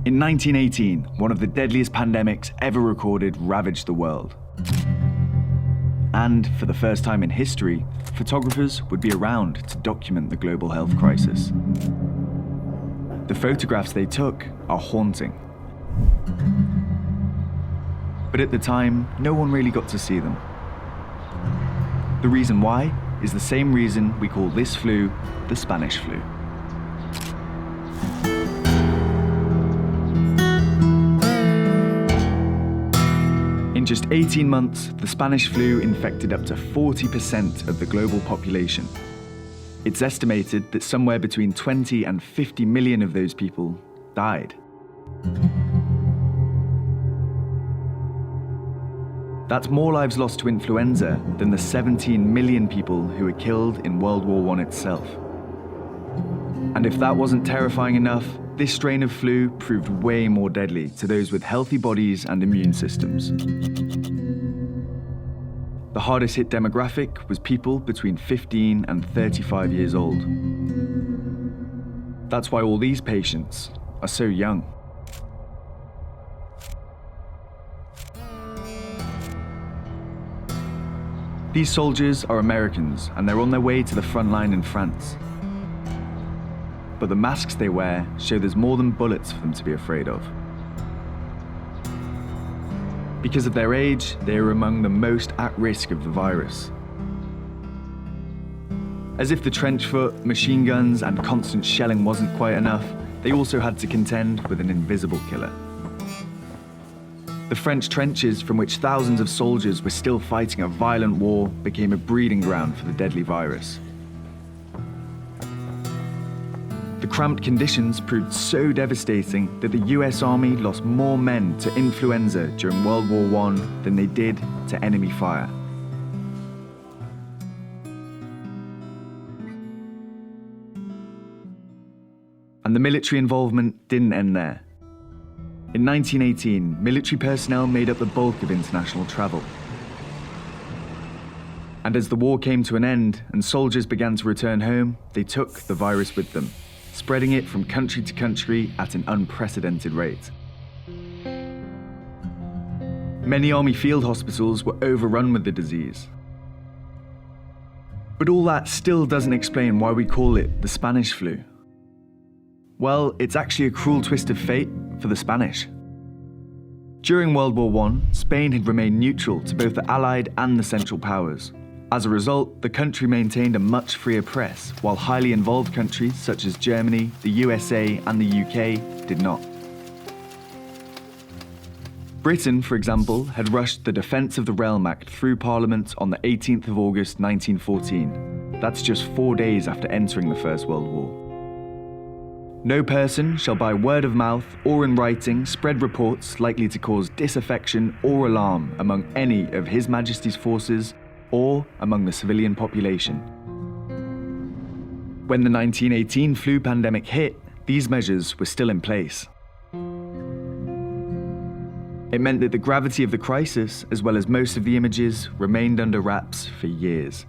In 1918, one of the deadliest pandemics ever recorded ravaged the world. And for the first time in history, photographers would be around to document the global health crisis. The photographs they took are haunting. But at the time, no one really got to see them. The reason why is the same reason we call this flu the Spanish flu. In just 18 months, the Spanish flu infected up to 40% of the global population. It's estimated that somewhere between 20 and 50 million of those people died. That's more lives lost to influenza than the 17 million people who were killed in World War I itself. And if that wasn't terrifying enough, this strain of flu proved way more deadly to those with healthy bodies and immune systems. The hardest hit demographic was people between 15 and 35 years old. That's why all these patients are so young. These soldiers are Americans, and they're on their way to the front line in France. But the masks they wear show there's more than bullets for them to be afraid of. Because of their age, they are among the most at risk of the virus. As if the trench foot, machine guns, and constant shelling wasn't quite enough, they also had to contend with an invisible killer. The French trenches, from which thousands of soldiers were still fighting a violent war, became a breeding ground for the deadly virus. The cramped conditions proved so devastating that the US Army lost more men to influenza during World War I than they did to enemy fire. And the military involvement didn't end there. In 1918, military personnel made up the bulk of international travel. And as the war came to an end and soldiers began to return home, they took the virus with them, spreading it from country to country at an unprecedented rate. Many army field hospitals were overrun with the disease. But all that still doesn't explain why we call it the Spanish flu. Well, it's actually a cruel twist of fate for the Spanish. During World War I, Spain had remained neutral to both the Allied and the Central Powers. As a result, the country maintained a much freer press, while highly involved countries such as Germany, the USA, and the UK did not. Britain, for example, had rushed the Defence of the Realm Act through Parliament on the 18th of August 1914. That's just 4 days after entering the First World War. No person shall by word of mouth or in writing spread reports likely to cause disaffection or alarm among any of His Majesty's forces or among the civilian population. When the 1918 flu pandemic hit, these measures were still in place. It meant that the gravity of the crisis, as well as most of the images, remained under wraps for years.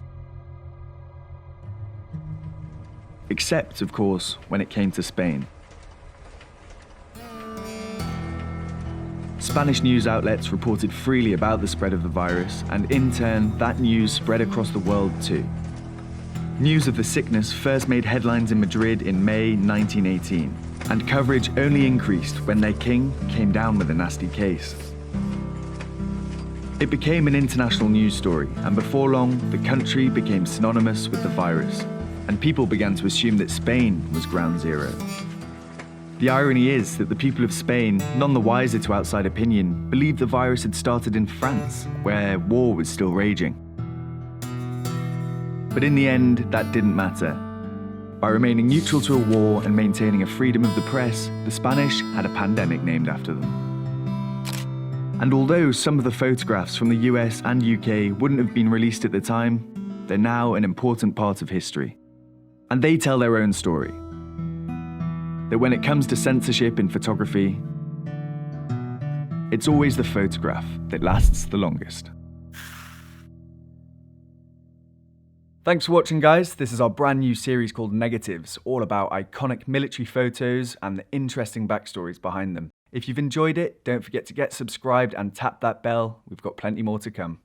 Except, of course, when it came to Spain. Spanish news outlets reported freely about the spread of the virus, and in turn, that news spread across the world too. News of the sickness first made headlines in Madrid in May 1918, and coverage only increased when their king came down with a nasty case. It became an international news story, and before long, the country became synonymous with the virus, and people began to assume that Spain was ground zero. The irony is that the people of Spain, none the wiser to outside opinion, believed the virus had started in France, where war was still raging. But in the end, that didn't matter. By remaining neutral to a war and maintaining a freedom of the press, the Spanish had a pandemic named after them. And although some of the photographs from the US and UK wouldn't have been released at the time, they're now an important part of history. And they tell their own story. That when it comes to censorship in photography, it's always the photograph that lasts the longest. Thanks for watching, guys. This is our brand new series called Negatives, all about iconic military photos and the interesting backstories behind them. If you've enjoyed it, don't forget to get subscribed and tap that bell. We've got plenty more to come.